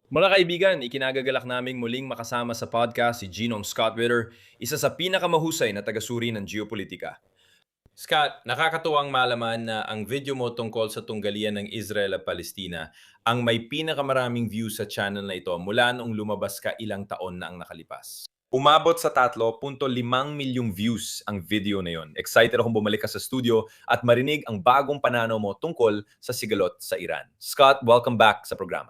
Mga kaibigan, ikinagagalak naming muling makasama sa podcast si Genome Scott Ritter, isa sa pinakamahusay na tagasuri ng geopolitika. Scott, nakakatuwang malaman na ang video mo tungkol sa tunggalian ng Israel at Palestina ang may pinakamaraming views sa channel na ito mula noong lumabas ka ilang taon na ang nakalipas. Umabot sa 3.5 milyong views ang video na yon. Excited akong bumalik ka sa studio at marinig ang bagong pananaw mo tungkol sa sigalot sa Iran. Scott, welcome back sa programa.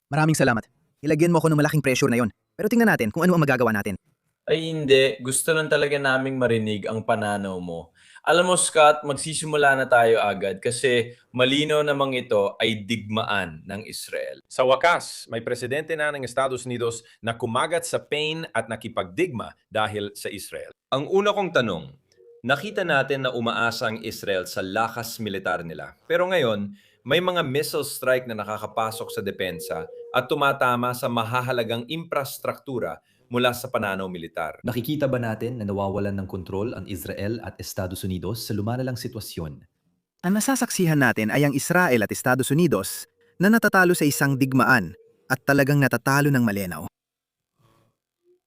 Maraming salamat. Ilagyan mo ako ng malaking pressure na yon. Pero tingnan natin kung ano ang magagawa natin. Ay hindi, gusto lang talaga naming marinig ang pananaw mo. Alam mo Scott, magsisimula na tayo agad kasi malinaw namang ito ay digmaan ng Israel. Sa wakas, may presidente na ng Estados Unidos na kumagat sa pain at nakipagdigma dahil sa Israel. Ang una kong tanong, nakita natin na umaasa ang Israel sa lakas militar nila. Pero ngayon, may mga missile strike na nakakapasok sa depensa at tumatama sa mahahalagang infrastruktura mula sa pananaw militar. Nakikita ba natin na nawawalan ng kontrol ang Israel at Estados Unidos sa lumalalang sitwasyon? Ang nasasaksihan natin ay ang Israel at Estados Unidos na natatalo sa isang digmaan at talagang natatalo ng malinaw.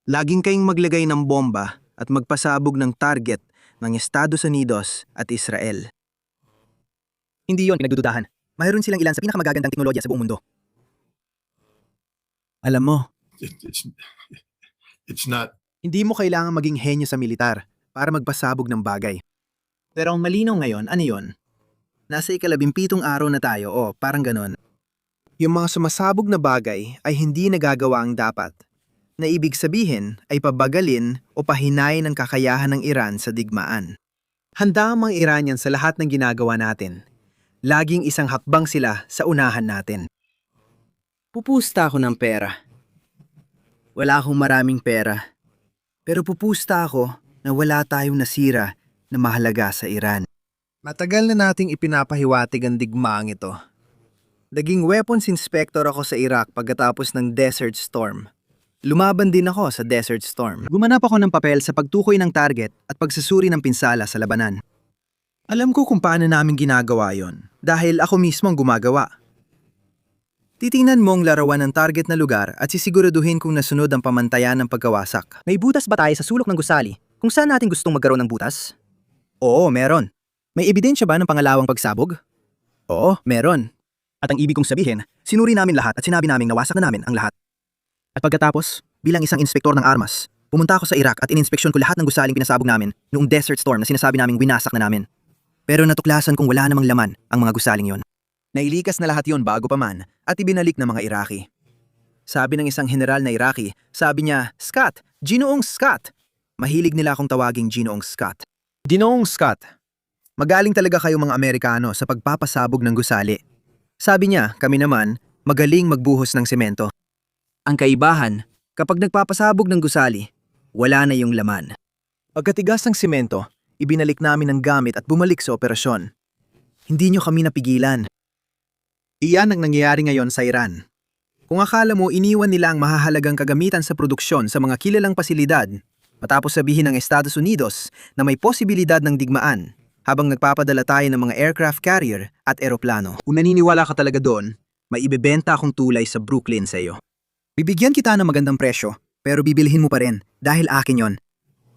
Laging kayong maglagay ng bomba at magpasabog ng target ng Estados Unidos at Israel. Hindi yon pinagdududahan. Mayroon silang ilan sa pinakamagagandang teknolohiya sa buong mundo. Alam mo, It's not. hindi mo kailangan maging henyo sa militar para magpasabog ng bagay. Pero ang malinaw ngayon, ano yon? Nasa 17 araw na tayo o parang ganon. Yung mga sumasabog na bagay ay hindi nagagawa ang dapat. Na ibig sabihin ay pabagalin o pahinayin ang kakayahan ng Iran sa digmaan. Handa ang mga Iranian sa lahat ng ginagawa natin. Laging isang hakbang sila sa unahan natin. Pupusta ako ng pera. Wala akong maraming pera. Pero pupusta ako na wala tayong nasira na mahalaga sa Iran. Matagal na nating ipinapahiwatig ang digmaang ito. Naging weapons inspector ako sa Iraq pagkatapos ng Desert Storm. Lumaban din ako sa Desert Storm. Gumanap ako ng papel sa pagtukoy ng target at pagsusuri ng pinsala sa labanan. Alam ko kung paano namin ginagawa yon dahil ako mismo ang gumagawa. Titingnan mong larawan ng target na lugar at sisiguraduhin kung nasunod ang pamantayan ng pagkawasak. May butas ba tayo sa sulok ng gusali kung saan natin gustong magkaroon ng butas? Oo, meron. May ebidensya ba ng pangalawang pagsabog? Oo, meron. At ang ibig kong sabihin, sinuri namin lahat at sinabi naming nawasak na namin ang lahat. At pagkatapos, bilang isang inspektor ng armas, pumunta ako sa Iraq at ininspeksyon ko lahat ng gusaling pinasabog namin noong Desert Storm na sinasabi naming winasak na namin. Pero natuklasan kong wala namang laman ang mga gusaling yon. Nailikas na lahat yon bago pa man at ibinalik ng mga Iraqi. Sabi ng isang general na Iraqi, sabi niya, Scott, Ginoong Scott. Mahilig nila akong tawaging Ginoong Scott. Ginoong Scott, magaling talaga kayo mga Amerikano sa pagpapasabog ng gusali. Sabi niya, kami naman, magaling magbuhos ng semento. Ang kaibahan, kapag nagpapasabog ng gusali, wala na yung laman. Pagkatigas ng semento, ibinalik namin ang gamit at bumalik sa operasyon. Hindi nyo kami napigilan. Iyan ang nangyayari ngayon sa Iran. Kung akala mo iniwan nila ang mahahalagang kagamitan sa produksyon sa mga kilalang pasilidad, matapos sabihin ng Estados Unidos na may posibilidad ng digmaan habang nagpapadala tayo ng mga aircraft carrier at eroplano. Kung naniniwala ka talaga doon, may ibebenta akong tulay sa Brooklyn sa iyo. Bibigyan kita ng magandang presyo, pero bibilhin mo pa rin dahil akin yon.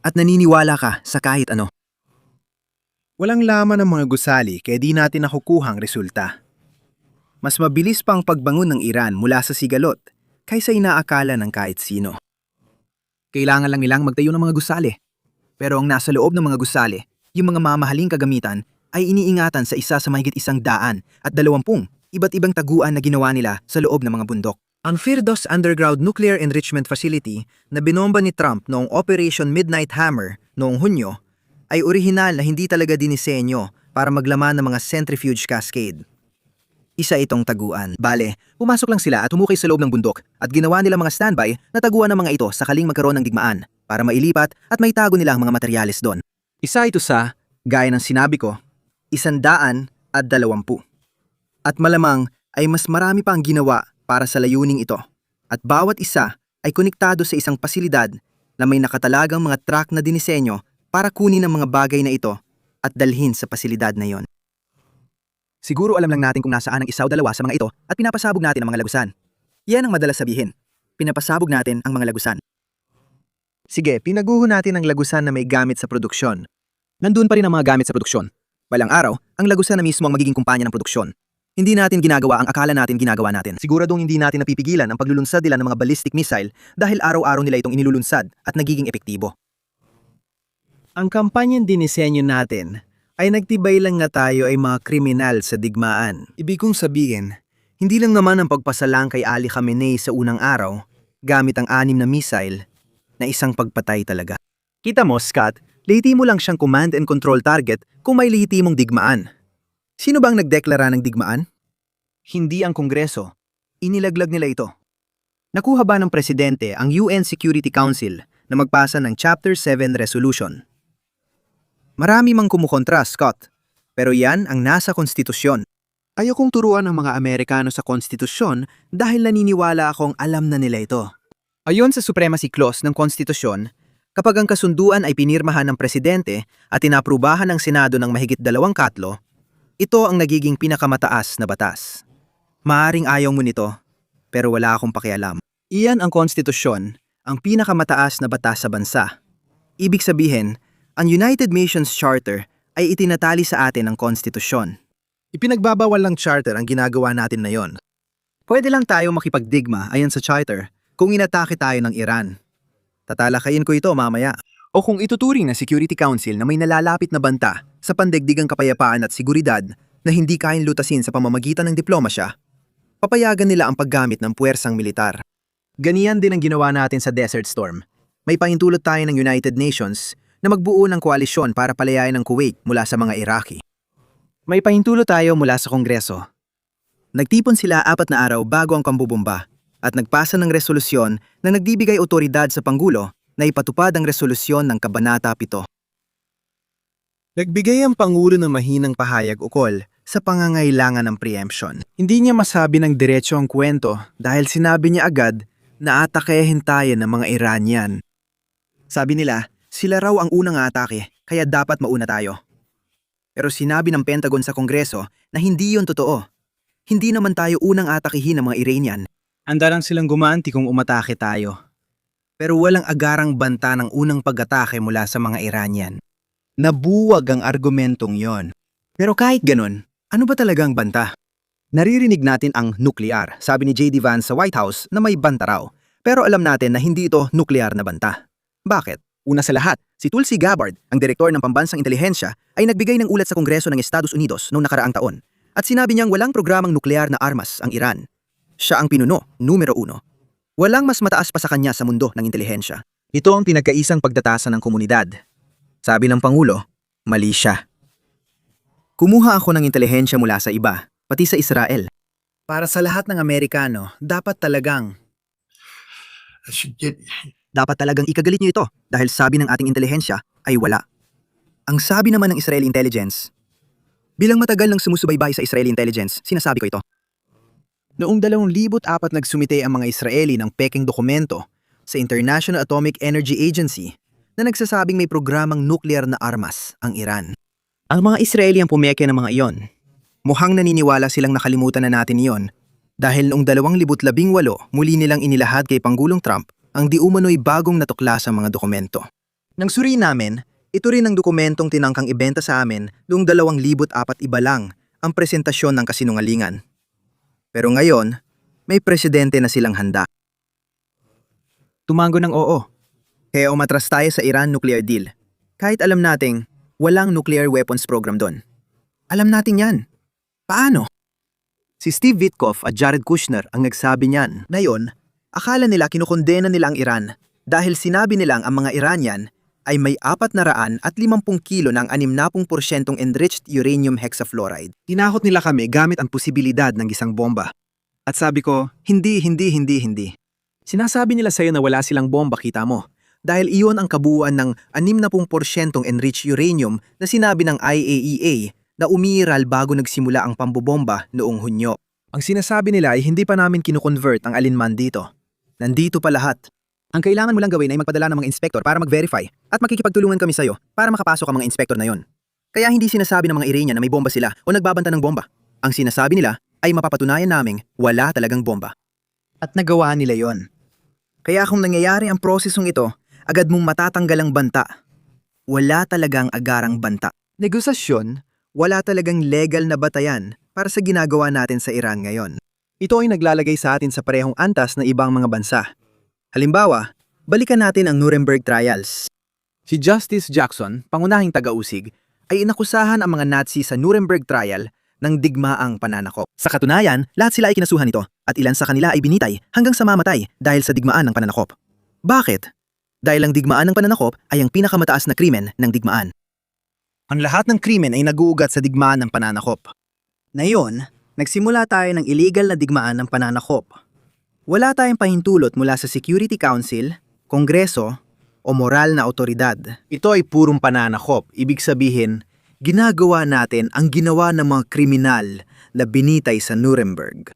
At naniniwala ka sa kahit ano. Walang laman ng mga gusali kaya di natin nakukuhang resulta. Mas mabilis pa ang pagbangon ng Iran mula sa sigalot kaysa inaakala ng kahit sino. Kailangan lang nilang magtayo ng mga gusali. Pero ang nasa loob ng mga gusali, yung mga mamahaling kagamitan, ay iniingatan sa isa sa mahigit 100 at 20 iba't ibang taguan na ginawa nila sa loob ng mga bundok. Ang Firdos Underground Nuclear Enrichment Facility na binomba ni Trump noong Operation Midnight Hammer noong Hunyo ay orihinal na hindi talaga dinisenyo para maglaman ng mga centrifuge cascade. Isa itong taguan. Bale, pumasok lang sila at humukay sa loob ng bundok at ginawa nila mga standby na taguan ng mga ito sakaling magkaroon ng digmaan para mailipat at maitago nila ang mga materyales doon. Isa ito sa, gaya ng sinabi ko, 120. At malamang ay mas marami pa ang ginawa para sa layuning ito. At bawat isa ay konektado sa isang pasilidad na may nakatalagang mga truck na dinisenyo para kunin ang mga bagay na ito at dalhin sa pasilidad na yon. Siguro alam lang natin kung nasaan ang isa o dalawa sa mga ito at pinapasabog natin ang mga lagusan. Yan ang madalas sabihin. Pinapasabog natin ang mga lagusan. Sige, pinaguho natin ang lagusan na may gamit sa produksyon. Nandun pa rin ang mga gamit sa produksyon. Balang araw, ang lagusan na mismo ang magiging kumpanya ng produksyon. Hindi natin ginagawa ang akala natin ginagawa natin. Siguradong hindi natin napipigilan ang paglulunsad nila ng mga ballistic missile dahil araw-araw nila itong inilulunsad at nagiging epektibo. Ang kampanyang dinisenyo natin ay nagtibay lang nga tayo ay mga kriminal sa digmaan. Ibig kong sabihin, hindi lang naman ang pagpasalang kay Ali Khamenei sa unang araw gamit ang 6 na missile na isang pagpatay talaga. Kita mo, Scott, lehitimo lang siyang command and control target kung may lehitimong digmaan. Sino bang nagdeklara ng digmaan? Hindi ang Kongreso. Inilaglag nila ito. Nakuha ba ng Presidente ang UN Security Council na magpasa ng Chapter 7 Resolution? Marami mang kumukontra, Scott. Pero yan ang nasa konstitusyon. Ayokong turuan ang mga Amerikano sa konstitusyon dahil naniniwala akong alam na nila ito. Ayon sa Supremacy Clause ng konstitusyon, kapag ang kasunduan ay pinirmahan ng Presidente at inaprubahan ng Senado ng mahigit 2/4, ito ang nagiging pinakamataas na batas. Maaring ayaw mo nito, pero wala akong pakialam. Iyan ang konstitusyon, ang pinakamataas na batas sa bansa. Ibig sabihin, ang United Nations Charter ay itinatali sa atin ng konstitusyon. Ipinagbabawal lang charter ang ginagawa natin na yon. Pwede lang tayo makipagdigma ayon sa charter kung inatake tayo ng Iran. Tatalakayin ko ito mamaya. O kung ituturing na Security Council na may nalalapit na banta sa pandaigdigang kapayapaan at seguridad na hindi kayang lutasin sa pamamagitan ng diplomasya, papayagan nila ang paggamit ng puwersang militar. Ganiyan din ang ginawa natin sa Desert Storm. May pahintulot tayo ng United Nations na magbuo ng koalisyon para palayain ang Kuwait mula sa mga Iraqi. May pahintulot tayo mula sa Kongreso. Nagtipon sila 4 na araw bago ang pambubomba at nagpasa ng resolusyon na nagbibigay otoridad sa Pangulo na ipatupad ang resolusyon ng Kabanata 7. Nagbigay ang Pangulo ng mahinang pahayag ukol sa pangangailangan ng preemption. Hindi niya masabi ng diretso ang kwento dahil sinabi niya agad na atakehin tayo ng mga Iranian. Sabi nila, sila raw ang unang atake kaya dapat mauna tayo. Pero sinabi ng Pentagon sa Kongreso na hindi yon totoo. Hindi naman tayo unang atakihin ng mga Iranian. Handa lang silang gumanti kung umatake tayo. Pero walang agarang banta ng unang pag-atake mula sa mga Iranian. Nabuwag ang argumentong yon. Pero kahit ganun, ano ba talagang banta? Naririnig natin ang nuklear, sabi ni J.D. Vance sa White House na may banta raw. Pero alam natin na hindi ito nuklear na banta. Bakit? Una sa lahat, si Tulsi Gabbard, ang direktor ng Pambansang Intelihensya, ay nagbigay ng ulat sa Kongreso ng Estados Unidos noong nakaraang taon. At sinabi niyang walang programang nuklear na armas ang Iran. Siya ang pinuno, numero 1. Walang mas mataas pa sa kanya sa mundo ng intelihensya. Ito ang pinagkaisang pagdatasan ng komunidad. Sabi ng Pangulo, mali siya. Kumuha ako ng intelihensya mula sa iba, pati sa Israel. Para sa lahat ng Amerikano, dapat talagang ikagalit niyo ito dahil sabi ng ating intelihensya ay wala. Ang sabi naman ng Israeli Intelligence, bilang matagal nang sumusubaybay sa Israeli Intelligence, sinasabi ko ito. Noong 2004 nagsumite ang mga Israeli ng pekeng dokumento sa International Atomic Energy Agency na nagsasabing may programang nuklear na armas ang Iran. Ang mga Israeli ang pumeke ng mga iyon. Mukhang naniniwala silang nakalimutan na natin iyon dahil noong 2018 muli nilang inilahad kay Pangulong Trump ang di umano'y bagong natuklasang mga dokumento. Nang suriin namin, ito rin ang dokumentong tinangkang ibenta sa amin noong 2004 iba lang ang presentasyon ng kasinungalingan. Pero ngayon, may presidente na silang handa. Tumango ng oo. Kaya umatras tayo sa Iran nuclear deal. Kahit alam nating walang nuclear weapons program doon. Alam natin yan. Paano? Si Steve Witkoff at Jared Kushner ang nagsabi niyan. Ngayon, akala nila kinukondena nila ang Iran dahil sinabi nilang ang mga Iranian ay may 450 kilo ng 60% enriched uranium hexafluoride. Tinakot nila kami gamit ang posibilidad ng isang bomba. At sabi ko, hindi. Sinasabi nila sa'yo na wala silang bomba, kita mo. Dahil iyon ang kabuuan ng 60% enriched uranium na sinabi ng IAEA na umiiral bago nagsimula ang pambobomba noong Hunyo. Ang sinasabi nila ay hindi pa namin kinukonvert ang alinman dito. Nandito pa lahat. Ang kailangan mo lang gawin ay magpadala ng mga inspektor para mag-verify at makikipagtulungan kami sa'yo para makapasok ang mga inspektor na yon. Kaya hindi sinasabi ng mga Iranian na may bomba sila o nagbabanta ng bomba. Ang sinasabi nila ay mapapatunayan naming wala talagang bomba. At nagawa nila yon. Kaya kung nangyayari ang prosesong ito, agad mong matatanggal ang banta. Wala talagang agarang banta. Negosasyon, wala talagang legal na batayan para sa ginagawa natin sa Iran ngayon. Ito ay naglalagay sa atin sa parehong antas na ibang mga bansa. Halimbawa, balikan natin ang Nuremberg Trials. Si Justice Jackson, pangunahing taga-usig, ay inakusahan ang mga Nazi sa Nuremberg Trial ng digmaang pananakop. Sa katunayan, lahat sila ay kinasuhan nito at ilan sa kanila ay binitay hanggang sa mamatay dahil sa digmaan ng pananakop. Bakit? Dahil ang digmaan ng pananakop ay ang pinakamataas na krimen ng digmaan. Ang lahat ng krimen ay naguugat sa digmaan ng pananakop. Ngayon, nagsimula tayo ng illegal na digmaan ng pananakop. Wala tayong pahintulot mula sa Security Council, Kongreso, o moral na otoridad. Ito ay purong pananakop. Ibig sabihin, ginagawa natin ang ginawa ng mga kriminal na binitay sa Nuremberg.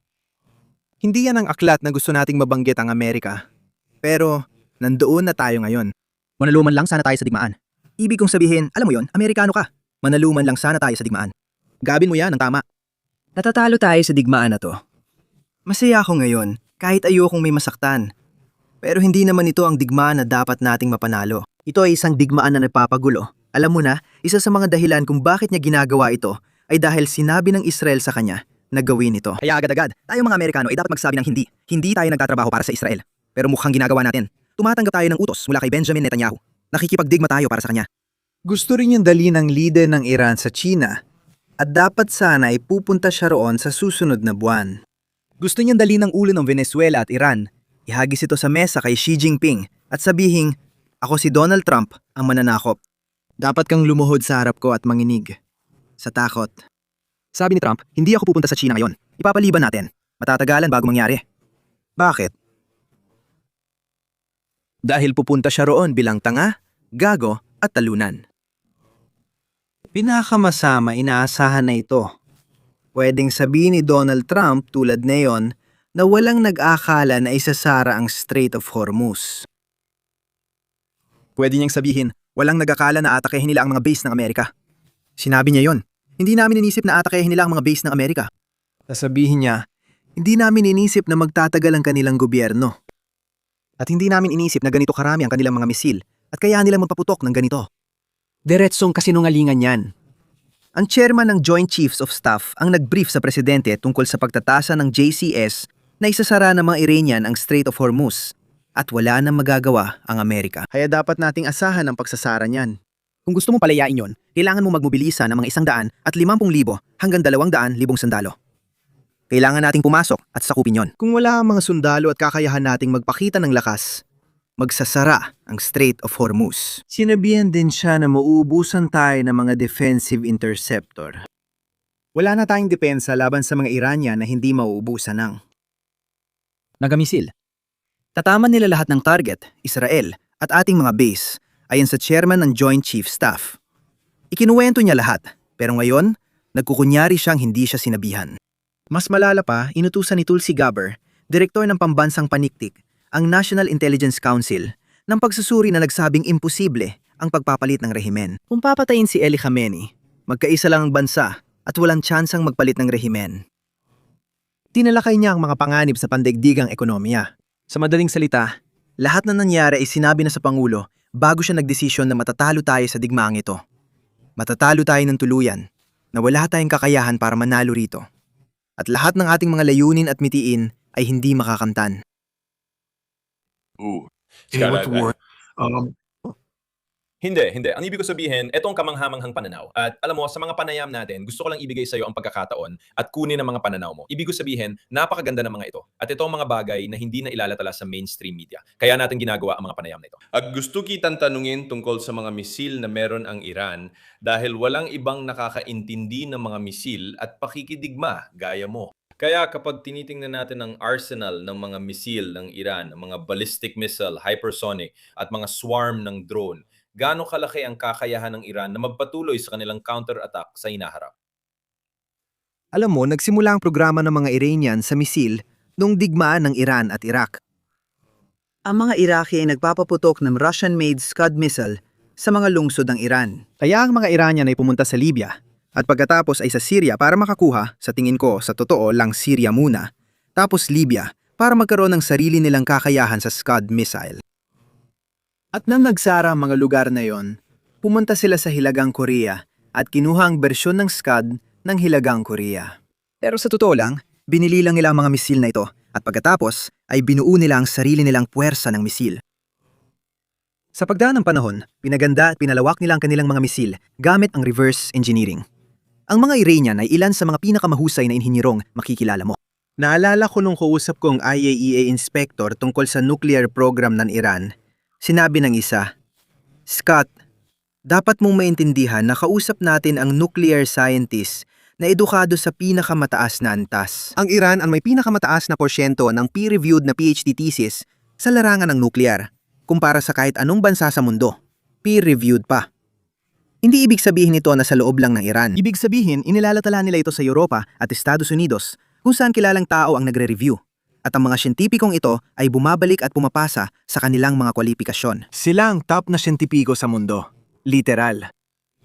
Hindi yan ang aklat na gusto nating mabanggit ang Amerika. Pero, nandoon na tayo ngayon. Manaluman lang sana tayo sa digmaan. Ibig kong sabihin, alam mo yon, Amerikano ka. Manaluman lang sana tayo sa digmaan. Gabin mo yan ng tama. Natatalo tayo sa digmaan na to. Masaya ako ngayon, kahit ayokong may masaktan. Pero hindi naman ito ang digmaan na dapat nating mapanalo. Ito ay isang digmaan na nagpapagulo. Alam mo na, isa sa mga dahilan kung bakit niya ginagawa ito ay dahil sinabi ng Israel sa kanya na gawin ito. Kaya agad-agad, tayong mga Amerikano ay dapat magsabi ng hindi. Hindi tayo nagtatrabaho para sa Israel. Pero mukhang ginagawa natin. Tumatanggap tayo ng utos mula kay Benjamin Netanyahu. Nakikipagdigma tayo para sa kanya. Gusto rin yung dali ng leader ng Iran sa China. At dapat sana ay pupunta siya roon sa susunod na buwan. Gusto niyang dali ng ulo ng Venezuela at Iran. Ihagis ito sa mesa kay Xi Jinping at sabihing, ako si Donald Trump ang mananakop. Dapat kang lumuhod sa harap ko at manginig. Sa takot. Sabi ni Trump, hindi ako pupunta sa China ngayon. Ipapaliban natin. Matatagalan bago mangyari. Bakit? Dahil pupunta siya roon bilang tanga, gago at talunan. Pinakamasama inaasahan na ito. Pwedeng sabihin ni Donald Trump tulad ngayon na walang nag-akala na isasara ang Strait of Hormuz. Pwede niyang sabihin, walang nag-akala na atakehin nila ang mga base ng Amerika. Sinabi niya yon. Hindi namin inisip na atakehin nila ang mga base ng Amerika. Sasabihin niya, hindi namin inisip na magtatagal ang kanilang gobyerno. At hindi namin inisip na ganito karami ang kanilang mga misil at kaya nila magpaputok ng ganito. Diretsong kasinungalingan yan. Ang chairman ng Joint Chiefs of Staff ang nag-brief sa presidente tungkol sa pagtatasa ng JCS na isasara ng mga Iranian ang Strait of Hormuz at wala nang magagawa ang Amerika. Kaya dapat nating asahan ang pagsasara niyan. Kung gusto mong palayain yon, kailangan mong magmobilisa ng mga 100 at 50,000 hanggang 200,000 sundalo. Kailangan nating pumasok at sakupin yon. Kung wala ang mga sundalo at kakayahan nating magpakita ng lakas, magsasara ang Strait of Hormuz. Sinabihan din siya na mauubusan tayo ng mga defensive interceptor. Wala na tayong depensa laban sa mga Iranian na hindi mauubusan ng nagamisil. Tataman nila lahat ng target, Israel, at ating mga base, ayon sa chairman ng Joint Chiefs Staff. Ikinuwento niya lahat, pero ngayon, nagkukunyari siyang hindi siya sinabihan. Mas malala pa, inutusan ni Tulsi Gabbard, direktor ng Pambansang Paniktik, ang National Intelligence Council, ng pagsusuri na nagsabing imposible ang pagpapalit ng rehimen. Kung papatayin si Eli Khamenei, magkaisa lang ang bansa at walang tsansang magpalit ng rehimen. Tinalakay niya ang mga panganib sa pandaigdigang ekonomiya. Sa madaling salita, lahat na nangyari ay sinabi na sa Pangulo bago siya nagdesisyon na matatalo tayo sa digmaang ito. Matatalo tayo ng tuluyan, na wala tayong kakayahan para manalo rito. At lahat ng ating mga layunin at mitiin ay hindi makakamtan. Hindi. Ang ibig ko sabihin, itong kamanghamanghang pananaw. At alam mo, sa mga panayam natin, gusto ko lang ibigay sa iyo ang pagkakataon at kunin ang mga pananaw mo. Ibig ko sabihin, napakaganda ng mga ito. At ito ang mga bagay na hindi na ilalatala sa mainstream media. Kaya natin ginagawa ang mga panayam na ito. At gusto kitang tanungin tungkol sa mga misil na meron ang Iran dahil walang ibang nakakaintindi ng mga misil at pakikidigma gaya mo. Kaya kapag tinitingnan natin ang arsenal ng mga misil ng Iran, mga ballistic missile, hypersonic at mga swarm ng drone, gaano kalaki ang kakayahan ng Iran na magpatuloy sa kanilang counter-attack sa hinaharap? Alam mo, nagsimula ang programa ng mga Iranian sa misil noong digmaan ng Iran at Iraq. Ang mga Iraqi ay nagpapaputok ng Russian-made Scud missile sa mga lungsod ng Iran. Kaya ang mga Iranian ay pumunta sa Libya at pagkatapos ay sa Syria para makakuha, sa tingin ko, sa totoo lang Syria muna, tapos Libya para magkaroon ng sarili nilang kakayahan sa Scud missile. At nang nagsara ang mga lugar na yon, pumunta sila sa Hilagang Korea at kinuha ang bersyon ng Scud ng Hilagang Korea. Pero sa totoo lang, binili lang nila ang mga misil na ito at pagkatapos ay binuo nila ang sarili nilang puwersa ng misil. Sa pagdaan ng panahon, pinaganda at pinalawak nila ang kanilang mga misil gamit ang reverse engineering. Ang mga Iranian ay ilan sa mga pinakamahusay na inhinyerong makikilala mo. Naalala ko nung kausap ko ang IAEA inspector tungkol sa nuclear program ng Iran. Sinabi ng isa, "Scott, dapat mong maintindihan na kausap natin ang nuclear scientist na edukado sa pinakamataas na antas. Ang Iran ang may pinakamataas na porsyento ng peer-reviewed na PhD thesis sa larangan ng nuclear, kumpara sa kahit anong bansa sa mundo. Peer-reviewed pa. Hindi ibig sabihin ito na sa loob lang ng Iran. Ibig sabihin, inilalatala nila ito sa Europa at Estados Unidos, kung saan kilalang tao ang nagre-review. At ang mga siyentipikong ito ay bumabalik at pumapasa sa kanilang mga kwalifikasyon. Sila ang top na siyentipiko sa mundo. Literal.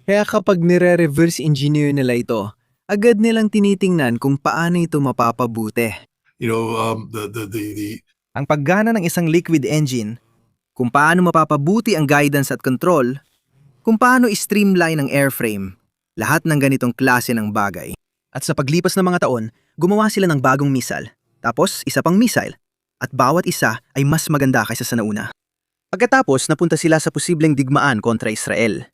Kaya kapag nire-reverse engineer nila ito, agad nilang tinitingnan kung paano ito mapapabuti. Ang paggana ng isang liquid engine, kung paano mapapabuti ang guidance at control, kung paano i-streamline ang airframe, lahat ng ganitong klase ng bagay. At sa paglipas ng mga taon, gumawa sila ng bagong missile, tapos isa pang missile, at bawat isa ay mas maganda kaysa sa nauna. Pagkatapos, napunta sila sa posibleng digmaan kontra Israel.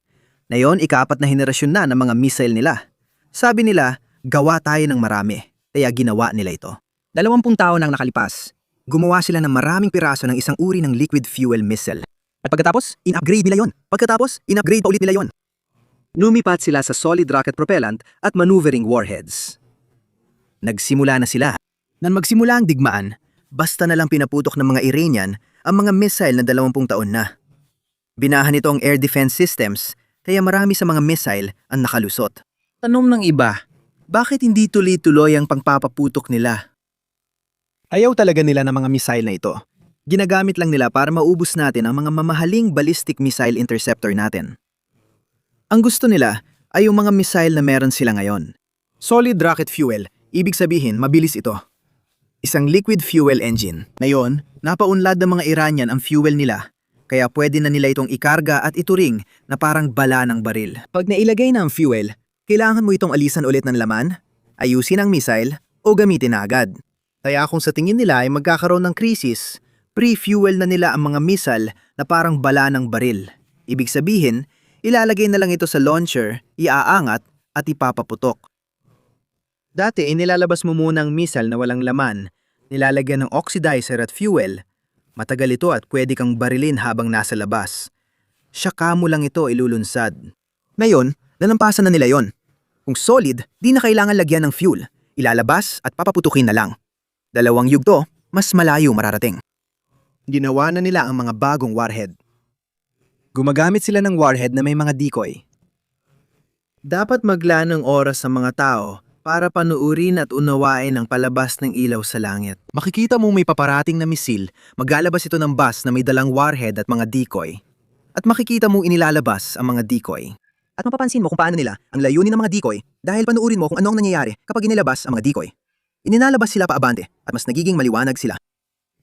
Ngayon, ika-4 na henerasyon na ng mga missile nila. Sabi nila, gawa tayo ng marami, kaya ginawa nila ito. 20 taon nang nakalipas, gumawa sila ng maraming piraso ng isang uri ng liquid fuel missile. At pagkatapos, in-upgrade nila yon. Pagkatapos, in-upgrade pa ulit nila yon. Lumipat sila sa solid rocket propellant at maneuvering warheads. Nagsimula na sila. Nang magsimula ang digmaan, basta na lang pinaputok ng mga Iranian ang mga missile na 20 taon na. Binahan nito ang air defense systems, kaya marami sa mga missile ang nakalusot. Tanong ng iba, bakit hindi tuloy-tuloy ang pangpapaputok nila? Ayaw talaga nila ng mga missile na ito. Ginagamit lang nila para maubos natin ang mga mamahaling ballistic missile interceptor natin. Ang gusto nila ay yung mga missile na meron sila ngayon. Solid rocket fuel, ibig sabihin mabilis ito. Isang liquid fuel engine. Ngayon, napaunlad ng mga Iranian ang fuel nila, kaya pwede na nila itong ikarga at ituring na parang bala ng baril. Pag nailagay na ang fuel, kailangan mo itong alisan ulit ng laman, ayusin ang missile, o gamitin na agad. Kaya kung sa tingin nila ay magkakaroon ng krisis, pre-fuel na nila ang mga missile na parang bala ng baril. Ibig sabihin, ilalagay na lang ito sa launcher, iaangat at ipapaputok. Dati inilalabas mo muna ang missile na walang laman, nilalagyan ng oxidizer at fuel. Matagal ito at pwede kang barilin habang nasa labas. Saka mo lang ito ilulunsad. Ngayon, nalampasan na nila yon. Kung solid, di na kailangan lagyan ng fuel. Ilalabas at papaputukin na lang. 2 yugto, mas malayo mararating. Ginawa na nila ang mga bagong warhead. Gumagamit sila ng warhead na may mga decoy. Dapat maglaan ng oras sa mga tao para panuurin at unawain ang palabas ng ilaw sa langit. Makikita mo may paparating na misil, maglalabas ito ng bus na may dalang warhead at mga decoy. At makikita mo inilalabas ang mga decoy. At mapapansin mo kung paano nila ang layunin ng mga decoy dahil panuurin mo kung ano ang nangyayari kapag inilabas ang mga decoy. Ininalabas sila paabante at mas nagiging maliwanag sila.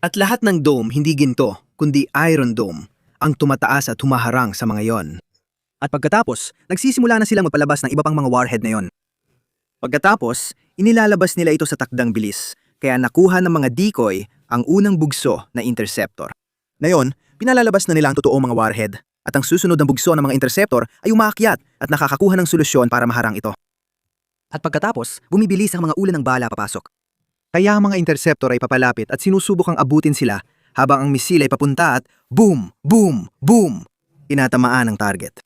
At lahat ng dome hindi ginto, kundi Iron Dome, ang tumataas at humaharang sa mga yon. At pagkatapos, nagsisimula na silang magpalabas ng iba pang mga warhead na yon. Pagkatapos, inilalabas nila ito sa takdang bilis, kaya nakuha ng mga decoy ang unang bugso na interceptor. Ngayon, pinalalabas na nila ang totoong mga warhead, at ang susunod na bugso ng mga interceptor ay umaakyat at nakakakuha ng solusyon para maharang ito. At pagkatapos, bumibilis ang mga ulan ng bala papasok. Kaya ang mga interceptor ay papalapit at sinusubukang abutin sila habang ang misil ay papunta at boom, boom, boom, tinatamaan ang target.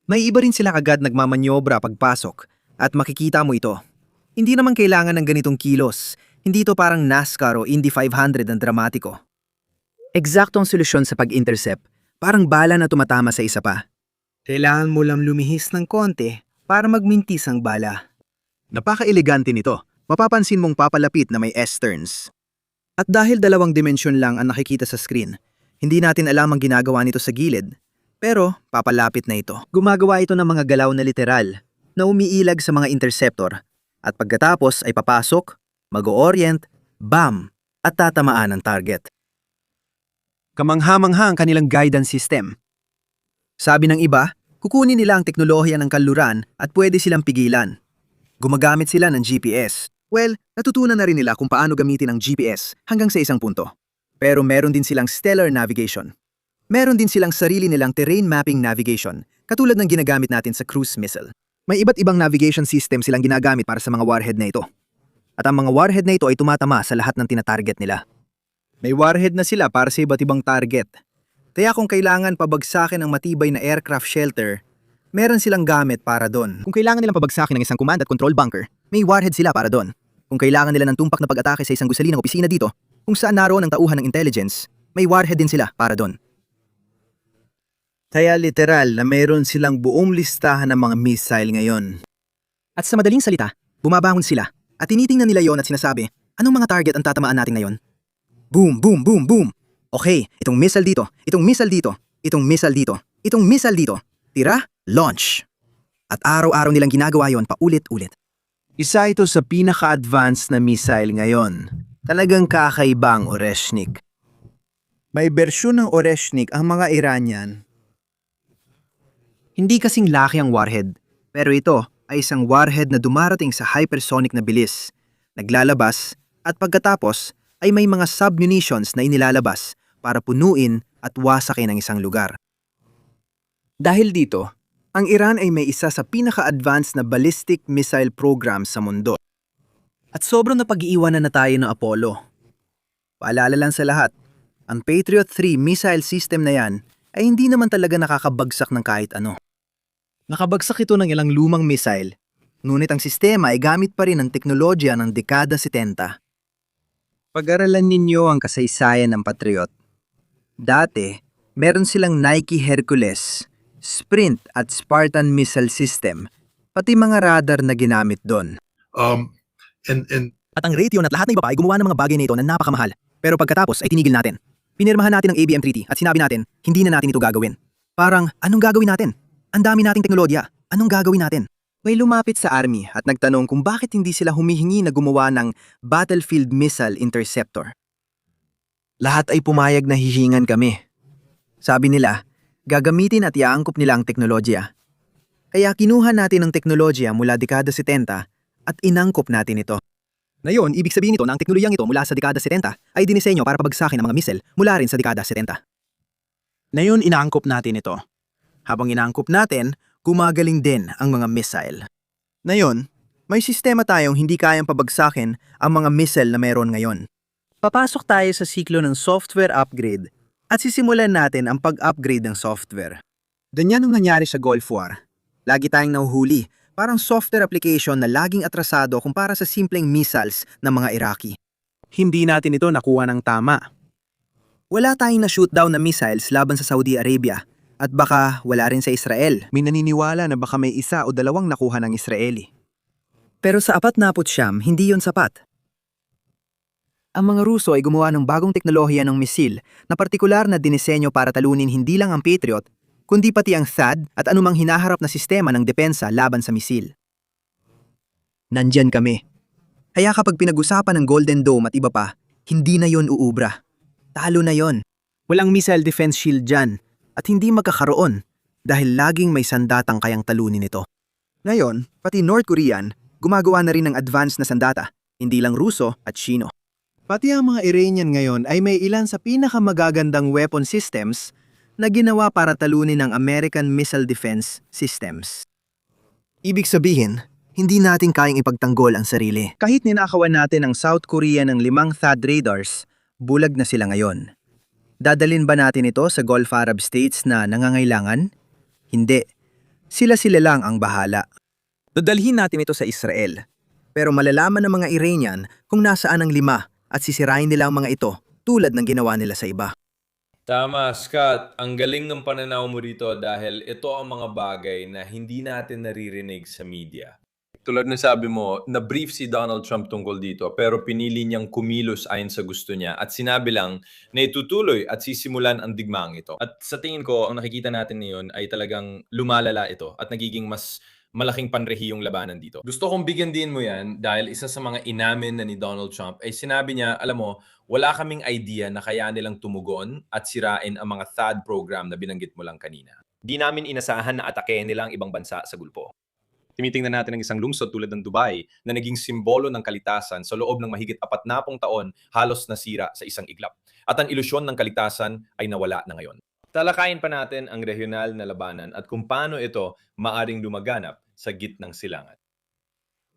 May iba rin sila agad nagmamanyobra pagpasok at makikita mo ito. Hindi naman kailangan ng ganitong kilos, hindi ito parang NASCAR o Indy 500 ang dramatiko. Eksakto ang solusyon sa pag-intercept, parang bala na tumatama sa isa pa. Kailangan mo lang lumihis ng konti para magmintis ang bala. Napaka-elegante nito. Mapapansin mong papalapit na may S-turns. At dahil 2 dimensyon lang ang nakikita sa screen, hindi natin alam ang ginagawa nito sa gilid. Pero papalapit na ito. Gumagawa ito ng mga galaw na literal na umiilag sa mga interceptor. At pagkatapos ay papasok, mag-o-orient, bam! at tatamaan ang target. Kamangha-mangha ang kanilang guidance system. Sabi ng iba, kukunin nila ang teknolohiya ng kanluran at pwede silang pigilan. Gumagamit sila ng GPS. Well, natutunan na rin nila kung paano gamitin ang GPS hanggang sa isang punto. Pero meron din silang stellar navigation. Meron din silang sarili nilang terrain mapping navigation, katulad ng ginagamit natin sa cruise missile. May iba't ibang navigation system silang ginagamit para sa mga warhead na ito. At ang mga warhead na ito ay tumatama sa lahat ng tinatarget nila. May warhead na sila para sa iba't ibang target. Kaya kung kailangan pabagsakin ang matibay na aircraft shelter, meron silang gamit para doon. Kung kailangan nilang pabagsakin ng isang command at control bunker, may warhead sila para doon. Kung kailangan nila ng tumpak na pag-atake sa isang gusalinang opisina dito, kung saan naroon ang tauhan ng intelligence, may warhead din sila para doon. Kaya literal na mayroon silang buong listahan ng mga missile ngayon. At sa madaling salita, bumabangon sila at tinitingnan nila yon at sinasabi, anong mga target ang tatamaan natin ngayon? Boom, boom, boom, boom. Okay, itong missile dito, itong missile dito, itong missile dito, itong missile dito. Tira, launch. At araw-araw nilang ginagawa yon paulit-ulit. Isa ito sa pinaka-advanced na missile ngayon. Talagang kakaibang Oreshnik. May bersyon ng Oreshnik ang mga Iranian. Hindi kasing laki ang warhead, pero ito ay isang warhead na dumarating sa hypersonic na bilis, naglalabas, at pagkatapos ay may mga submunitions na inilalabas para punuin at wasakin ang isang lugar. Dahil dito, ang Iran ay may isa sa pinaka-advanced na ballistic missile program sa mundo. At sobrang napag-iiwanan na tayo ng Apollo. Paalala lang sa lahat, ang Patriot 3 missile system na yan ay hindi naman talaga nakakabagsak ng kahit ano. Nakabagsak ito ng ilang lumang missile, ngunit ang sistema ay gamit pa rin ng teknolohiya ng dekada 70. Pag-aralan ninyo ang kasaysayan ng Patriot. Dati, meron silang Nike Hercules, Sprint at Spartan missile system, pati mga radar na ginamit doon. At ang Raytheon at lahat ng iba pa ay gumawa ng mga bagay na ito na napakamahal. Pero pagkatapos ay tinigil natin. Pinirmahan natin ang ABM Treaty at sinabi natin, hindi na natin ito gagawin. Parang, anong gagawin natin? Ang dami nating teknolohiya. Anong gagawin natin? May lumapit sa army at nagtanong kung bakit hindi sila humihingi na gumawa ng Battlefield Missile Interceptor. Lahat ay pumayag na hihingan kami. Sabi nila, gagamitin at iaangkop nila ang teknolohiya. Kaya kinuha natin ang teknolohiya mula dekada 70 at inangkop natin ito. Ngayon, ibig sabihin nito na ang teknolohiyang ito mula sa dekada 70 ay dinisenyo para pabagsakin ang mga missile mula rin sa dekada 70. Ngayon, inaangkop natin ito. Habang inaangkop natin, gumagaling din ang mga missile. Ngayon, may sistema tayong hindi kayang pabagsakin ang mga missile na mayroon ngayon. Papasok tayo sa siklo ng software upgrade at sisimulan natin ang pag-upgrade ng software. Ganyan ang nangyari sa Gulf War. Lagi tayong nahuhuli, parang software application na laging atrasado kumpara sa simpleng missiles ng mga Iraqi. Hindi natin ito nakuha ng tama. Wala tayong na-shootdown na missiles laban sa Saudi Arabia. At baka wala rin sa Israel. May naniniwala na baka may isa o dalawang nakuha ng Israeli. Pero sa 49, hindi yon sapat. Ang mga Ruso ay gumawa ng bagong teknolohiya ng misil na partikular na dinisenyo para talunin hindi lang ang Patriot, kundi pati ang THAAD at anumang hinaharap na sistema ng depensa laban sa misil. Nandyan kami. Kaya kapag pinag-usapan ng Golden Dome at iba pa, hindi na yon uubra. Talo na yon. Walang missile defense shield dyan. At hindi magkakaroon dahil laging may sandatang kayang talunin ito. Ngayon, pati North Korean, gumagawa na rin ng advanced na sandata, hindi lang Ruso at Sino. Pati ang mga Iranian ngayon ay may ilan sa pinakamagagandang weapon systems na ginawa para talunin ng American Missile Defense Systems. Ibig sabihin, hindi natin kayang ipagtanggol ang sarili. Kahit ninakawan natin ang South Korea ng 5 THAAD radars, bulag na sila ngayon. Dadalin ba natin ito sa Gulf Arab states na nangangailangan? Hindi. Sila-sila lang ang bahala. Dadalhin natin ito sa Israel. Pero malalaman ng mga Iranian kung nasaan ang 5 at sisirain nila ang mga ito tulad ng ginawa nila sa iba. Tama, Scott. Ang galing ng pananaw mo dito dahil ito ang mga bagay na hindi natin naririnig sa media. Tulad na sabi mo, na-brief si Donald Trump tungkol dito pero pinili niyang kumilos ayon sa gusto niya at sinabi lang na itutuloy at sisimulan ang digmaang ito. At sa tingin ko, ang nakikita natin ngayon ay talagang lumalala ito at nagiging mas malaking panrehiyong labanan dito. Gusto kong bigyan din mo yan dahil isa sa mga inamin na ni Donald Trump ay sinabi niya, alam mo, wala kaming idea na kaya nilang tumugon at sirain ang mga THAAD program na binanggit mo lang kanina. Di namin inasahan na atakehin nila ang ibang bansa sa Gulpo. Tinitingnan natin ang isang lungsod tulad ng Dubai na naging simbolo ng kalikasan sa loob ng mahigit 40 taon halos nasira sa isang iglap. At ang ilusyon ng kalikasan ay nawala na ngayon. Talakayin pa natin ang regional na labanan at kung paano ito maaring lumaganap sa gitnang silangan.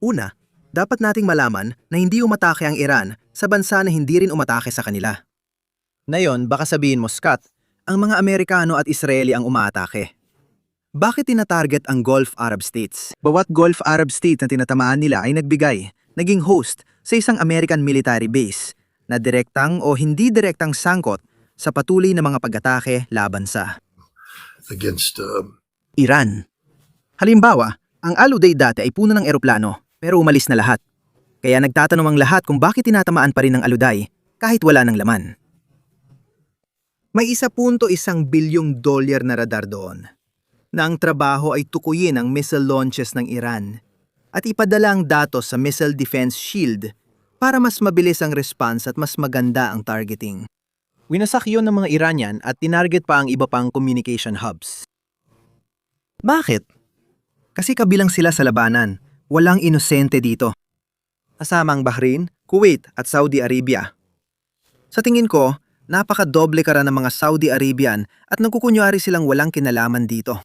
Una, dapat nating malaman na hindi umatake ang Iran sa bansa na hindi rin umatake sa kanila. Ngayon, baka sabihin mo, Scott, ang mga Amerikano at Israeli ang umaatake. Bakit tinatarget ang Gulf Arab States? Bawat Gulf Arab state na tinatamaan nila ay naging host sa isang American military base na direktang o hindi direktang sangkot sa patuloy na mga pag-atake laban sa against Iran. Halimbawa, ang Al-Udeid dati ay puno ng eroplano pero umalis na lahat. Kaya nagtatanong ang lahat kung bakit tinatamaan pa rin ng Al-Udeid kahit wala ng laman. May $1.1 bilyong na radar doon na ang trabaho ay tukuyin ang missile launches ng Iran at ipadala ang datos sa Missile Defense Shield para mas mabilis ang response at mas maganda ang targeting. Winasak yun ng mga Iranian at tinarget pa ang iba pang communication hubs. Bakit? Kasi kabilang sila sa labanan. Walang inosente dito. Kasama ang Bahrain, Kuwait at Saudi Arabia. Sa tingin ko, napakadoble kara ng mga Saudi Arabian at nagkukunyari silang walang kinalaman dito.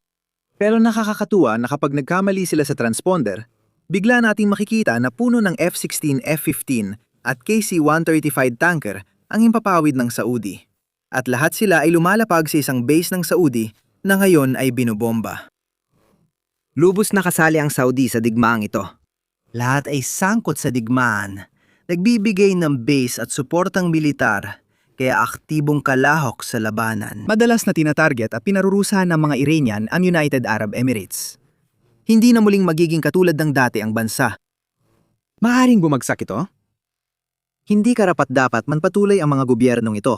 Pero nakakatuwa na kapag nagkamali sila sa transponder, bigla nating makikita na puno ng F-16, F-15 at KC-135 tanker ang impapawid ng Saudi. At lahat sila ay lumalapag sa isang base ng Saudi na ngayon ay binobomba. Lubos na kasali ang Saudi sa digmaang ito. Lahat ay sangkot sa digmaan. Nagbibigay ng base at suportang militar, kaya aktibong kalahok sa labanan. Madalas na tinatarget at pinarurusahan ng mga Iranian ang United Arab Emirates. Hindi na muling magiging katulad ng dati ang bansa. Maaring bumagsak ito? Hindi karapat-dapat manpatuloy ang mga gobyernong ito.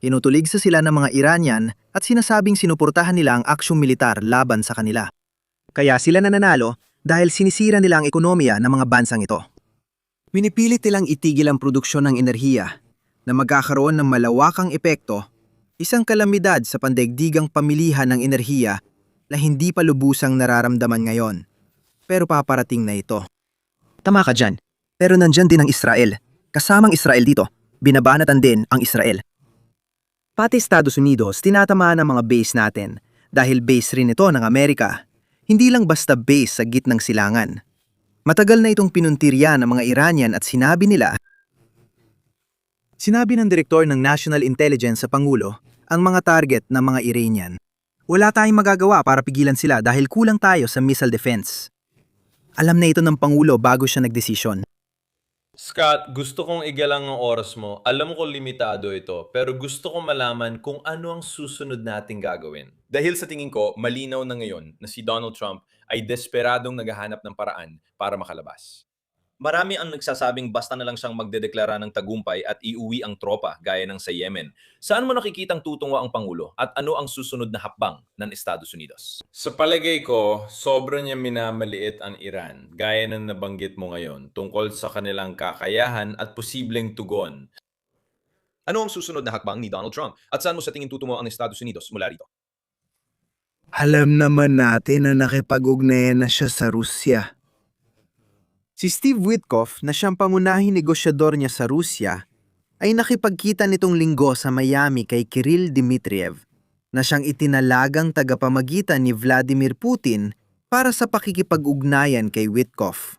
Tinutuligsa sila ng mga Iranian at sinasabing sinuportahan nila ang aksyong militar laban sa kanila. Kaya sila nananalo dahil sinisira nila ang ekonomiya ng mga bansang ito. Pinipilit nilang itigil ang produksyon ng enerhiya na magkakaroon ng malawakang epekto, isang kalamidad sa pandaigdigang pamilihan ng enerhiya na hindi pa lubusang nararamdaman ngayon. Pero paparating na ito. Tama ka dyan, pero nandyan din ang Israel. Kasamang Israel dito, binabanatan din ang Israel. Pati Estados Unidos tinatamaan ang mga base natin dahil base rin ito ng Amerika. Hindi lang basta base sa gitnang silangan. Matagal na itong pinuntirya ng mga Iranian at sinabi ng direktor ng National Intelligence sa Pangulo ang mga target ng mga Iranian. Wala tayong magagawa para pigilan sila dahil kulang tayo sa missile defense. Alam na ito ng Pangulo bago siya nagdesisyon. Scott, gusto kong igalang ang oras mo. Alam ko limitado ito, pero gusto kong malaman kung ano ang susunod nating gagawin. Dahil sa tingin ko, malinaw na ngayon na si Donald Trump ay desperadong naghahanap ng paraan para makalabas. Marami ang nagsasabing basta na lang siyang magdedeklara ng tagumpay at iuwi ang tropa gaya ng sa Yemen. Saan mo nakikitang tutungo ang Pangulo at ano ang susunod na hakbang ng Estados Unidos? Sa palagay ko, sobra niya minamaliit ang Iran, gaya ng nabanggit mo ngayon, tungkol sa kanilang kakayahan at posibleng tugon. Ano ang susunod na hakbang ni Donald Trump at saan mo sa tingin tutungo ang Estados Unidos mula rito? Alam naman natin na nakipag-ugnayan na siya sa Rusya. Si Steve Witkoff na siyang pangunahing negosyador niya sa Rusya ay nakipagkita nitong linggo sa Miami kay Kirill Dmitriev na siyang itinalagang tagapamagitan ni Vladimir Putin para sa pakikipag-ugnayan kay Witkoff.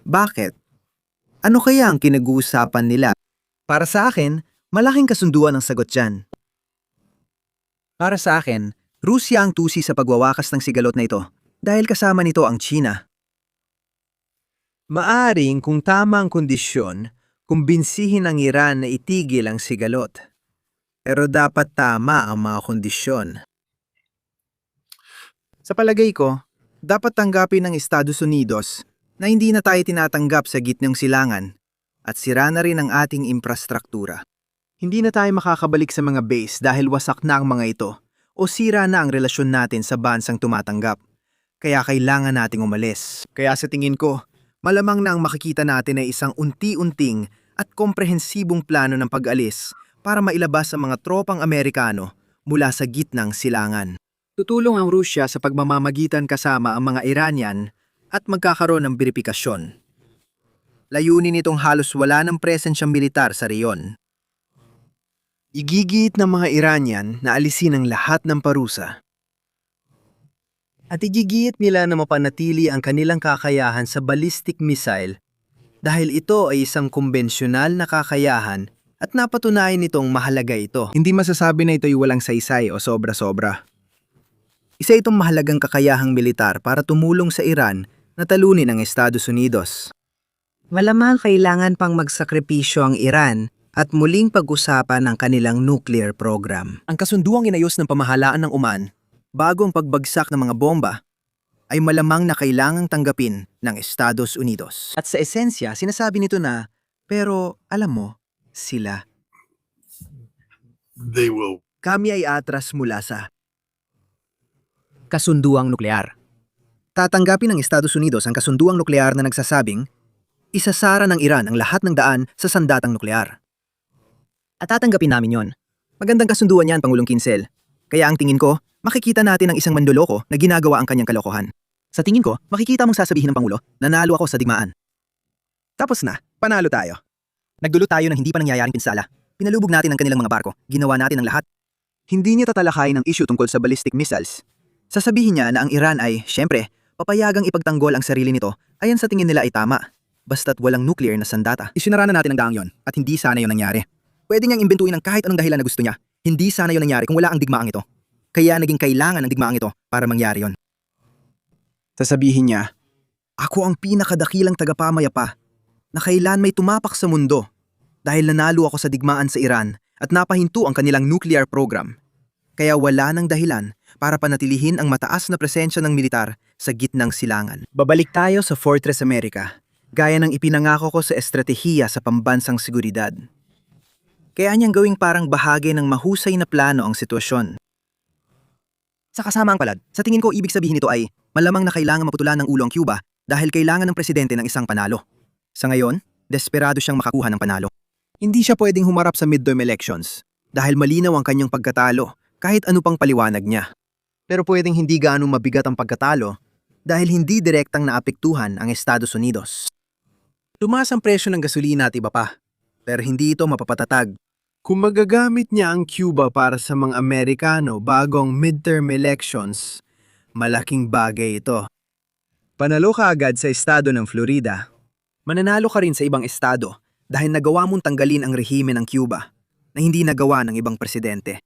Bakit? Ano kaya ang kinag-uusapan nila? Para sa akin, malaking kasunduan ang sagot dyan. Para sa akin, Rusya ang tusi sa pagwawakas ng sigalot na ito dahil kasama nito ang China. Maaring kung tama ang kondisyon, kumbinsihin ang Iran na itigil ang sigalot. Pero dapat tama ang mga kondisyon. Sa palagay ko, dapat tanggapin ng Estados Unidos na hindi na tayo tinatanggap sa gitnang silangan at sira na rin ang ating infrastruktura. Hindi na tayo makakabalik sa mga base dahil wasak na ang mga ito o sira na ang relasyon natin sa bansang tumatanggap. Kaya kailangan nating umalis. Kaya sa tingin ko, malamang na ang makikita natin ay isang unti-unting at komprehensibong plano ng pag-alis para mailabas ang mga tropang Amerikano mula sa gitnang silangan. Tutulong ang Rusya sa pagmamamagitan kasama ang mga Iranian at magkakaroon ng beripikasyon. Layunin nitong halos wala ng presensyang militar sa reyon. Igigit ng mga Iranian na alisin ang lahat ng parusa. At igigit nila na mapanatili ang kanilang kakayahan sa ballistic missile dahil ito ay isang kumbensyonal na kakayahan at napatunayan nitong mahalaga ito. Hindi masasabi na ito'y walang saysay o sobra-sobra. Isa itong mahalagang kakayahang militar para tumulong sa Iran na talunin ang Estados Unidos. Malamang kailangan pang magsakripisyo ang Iran at muling pag-usapan ang kanilang nuclear program. Ang kasunduang inayos ng pamahalaan ng Oman bago ang pagbagsak ng mga bomba ay malamang na kailangang tanggapin ng Estados Unidos. At sa esensya, sinasabi nito na, pero alam mo, sila. Kami ay atras mula sa kasunduang nuklear. Tatanggapin ng Estados Unidos ang kasunduang nuklear na nagsasabing, isasara ng Iran ang lahat ng daan sa sandatang nuklear. At tatanggapin namin yon. Magandang kasunduan yan, Pangulong Kinsel. Kaya ang tingin ko, makikita natin ang isang manloloko na ginagawa ang kanyang kalokohan. Sa tingin ko, makikita mong sasabihin ng Pangulo, nanalo ako sa digmaan. Tapos na, panalo tayo. Nagdulo tayo ng hindi pa nangyayaring pinsala. Pinalubog natin ang kanilang mga barko. Ginawa natin ang lahat. Hindi niya tatalakayin ang issue tungkol sa ballistic missiles. Sasabihin niya na ang Iran ay, syempre, papayagang ipagtanggol ang sarili nito ayon sa tingin nila ay tama. Basta't walang nuclear na sandata. Isinara na natin ang daang yon at hindi sana yon nangyari. Pwede niyang imbentuin ng kahit anong dahilan na gusto niya. Hindi sana yon nangyari kung wala ang digmaang ito. Kaya naging kailangan ng digmaang ito para mangyari yon. Sasabihin niya, ako ang pinakadakilang tagapamayapa na kailan may tumapak sa mundo dahil nanalo ako sa digmaan sa Iran at napahinto ang kanilang nuclear program. Kaya wala nang dahilan para panatilihin ang mataas na presensya ng militar sa gitnang silangan. Babalik tayo sa Fortress America, gaya ng ipinangako ko sa estratehiya sa pambansang seguridad. Kaya niyang gawing parang bahagi ng mahusay na plano ang sitwasyon. Sa kasamaang palad, sa tingin ko ibig sabihin nito ay malamang na kailangan maputulan ng ulo ang Cuba dahil kailangan ng presidente ng isang panalo. Sa ngayon, desperado siyang makakuha ng panalo. Hindi siya pwedeng humarap sa midterm elections dahil malinaw ang kanyang pagkatalo kahit ano pang paliwanag niya. Pero pwedeng hindi gaano mabigat ang pagkatalo dahil hindi direktang naapektuhan ang Estados Unidos. Tumaas ang presyo ng gasolina at iba pa, pero hindi ito mapapatatag. Kung magagamit niya ang Cuba para sa mga Amerikano bagong midterm elections, malaking bagay ito. Panalo ka agad sa estado ng Florida. Mananalo ka rin sa ibang estado dahil nagawa mong tanggalin ang rehime ng Cuba na hindi nagawa ng ibang presidente.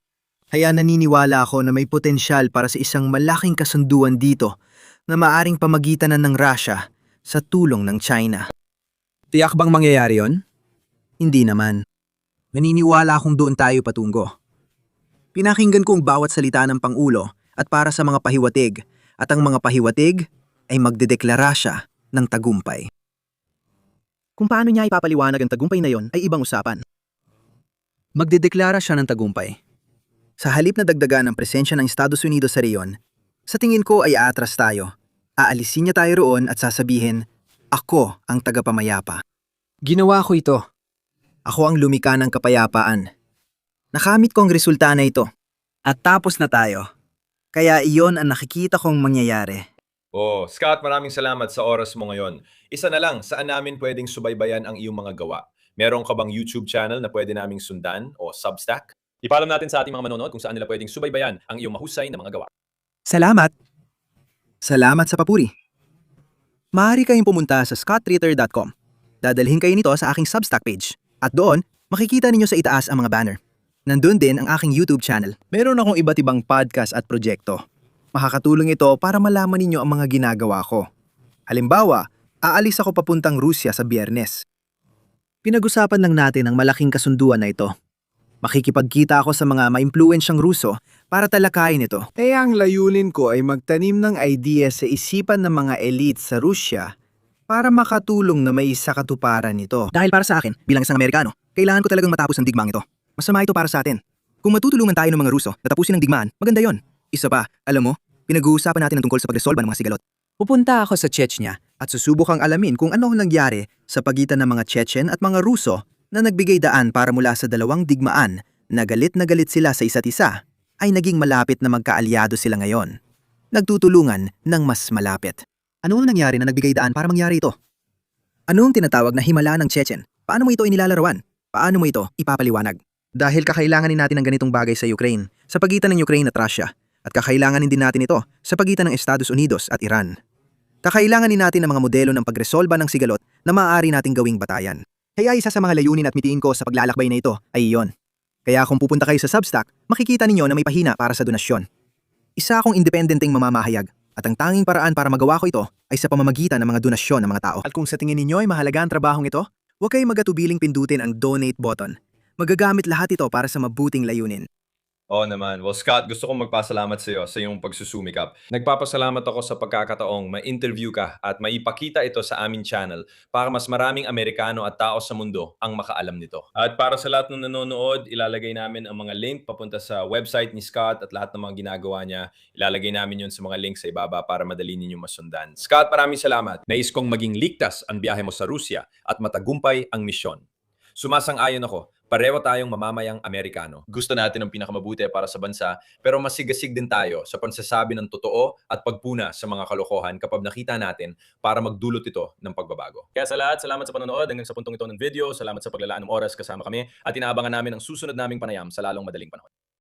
Kaya naniniwala ako na may potensyal para sa isang malaking kasunduan dito na maaring pamagitanan ng Russia sa tulong ng China. Tiyak bang mangyayari yon? Hindi naman. Naniniwala akong doon tayo patungo. Pinakinggan ko ang bawat salita ng Pangulo at para sa mga pahiwatig at ang mga pahiwatig ay magdedeklara siya ng tagumpay. Kung paano niya ipapaliwanag ang tagumpay na yon ay ibang usapan. Magdedeklara siya ng tagumpay. Sa halip na dagdagan ang presensya ng Estados Unidos sa reyon, sa tingin ko ay aatras tayo. Aalisin niya tayo roon at sasabihin, ako ang tagapamayapa. Ginawa ko ito. Ako ang lumika ng kapayapaan. Nakamit ko ang resulta na ito. At tapos na tayo. Kaya iyon ang nakikita kong mangyayari. Oh, Scott, maraming salamat sa oras mo ngayon. Isa na lang, saan namin pwedeng subaybayan ang iyong mga gawa? Meron ka bang YouTube channel na pwede naming sundan o Substack? Ipaalam natin sa ating mga manonood kung saan nila pwedeng subaybayan ang iyong mahusay na mga gawa. Salamat! Salamat sa papuri. Maaari kayong pumunta sa scottritter.com. Dadalhin kayo nito sa aking Substack page. At doon, makikita ninyo sa itaas ang mga banner. Nandun din ang aking YouTube channel. Meron akong iba't ibang podcast at proyekto. Makakatulong ito para malaman ninyo ang mga ginagawa ko. Halimbawa, aalis ako papuntang Rusya sa Biyernes. Pinag-usapan lang natin ang malaking kasunduan na ito. Makikipagkita ako sa mga maimpluwensyang Ruso para talakayin ito. Kaya ang layunin ko ay magtanim ng idea sa isipan ng mga elite sa Rusya para makatulong na may isa katuparan nito. Dahil para sa akin, bilang isang Amerikano, kailangan ko talagang matapos ang digmaang ito. Masama ito para sa atin. Kung matutulungan tayo ng mga Ruso na tapusin ang digmaan, maganda yon. Isa pa, alam mo, Pinag-uusapan natin ang tungkol sa pagresolba ng mga sigalot. Pupunta ako sa Chechnya. At susubukang alamin kung ano ang nangyari sa pagitan ng mga Chechen at mga Ruso na nagbigay daan para mula sa dalawang digmaan na galit sila sa isa't isa ay naging malapit na magkaalyado sila ngayon. Nagtutulungan ng mas malapit. Ano ang nangyari na nagbigay daan para mangyari ito? Ano ang tinatawag na himala ng Chechen? Paano mo ito inilalarawan? Paano mo ito ipapaliwanag? Dahil kakailanganin natin ng ganitong bagay sa Ukraine, sa pagitan ng Ukraine at Russia, at kakailanganin din natin ito sa pagitan ng Estados Unidos at Iran. Kakailanganin natin ng mga modelo ng pagresolba ng sigalot na maaari nating gawing batayan. Kaya isa sa mga layunin at mitiin ko sa paglalakbay na ito ay iyon. Kaya kung pupunta kayo sa Substack, makikita ninyo na may pahina para sa donasyon. Isa akong independenteng mamamahayag at ang tanging paraan para magawa ko ito ay sa pamamagitan ng mga donasyon ng mga tao. At kung sa tingin ninyo ay mahalaga ang trabahong ito, huwag kayong magatubiling pindutin ang donate button. Magagamit lahat ito para sa mabuting layunin. Oo naman. Well, Scott, gusto kong magpasalamat sa iyo sa iyong pagsusumikap. Nagpapasalamat ako sa pagkakataong ma-interview ka at maipakita ito sa aming channel para mas maraming Amerikano at tao sa mundo ang makaalam nito. At para sa lahat ng nanonood, ilalagay namin ang mga link papunta sa website ni Scott at lahat ng mga ginagawa niya. Ilalagay namin yun sa mga link sa ibaba para madali ninyo masundan. Scott, maraming salamat. Nais kong maging ligtas ang biyahe mo sa Rusya at matagumpay ang misyon. Sumasang-ayon ako, pareho tayong mamamayang Amerikano. Gusto natin ang pinakamabuti para sa bansa, pero masigasig din tayo sa pagsasabi ng totoo at pagpuna sa mga kalokohan kapag nakita natin para magdulot ito ng pagbabago. Kaya sa lahat, salamat sa panonood hanggang sa puntong ito ng video. Salamat sa paglalaan ng oras kasama kami at inaabangan namin ang susunod naming panayam sa lalong madaling panahon.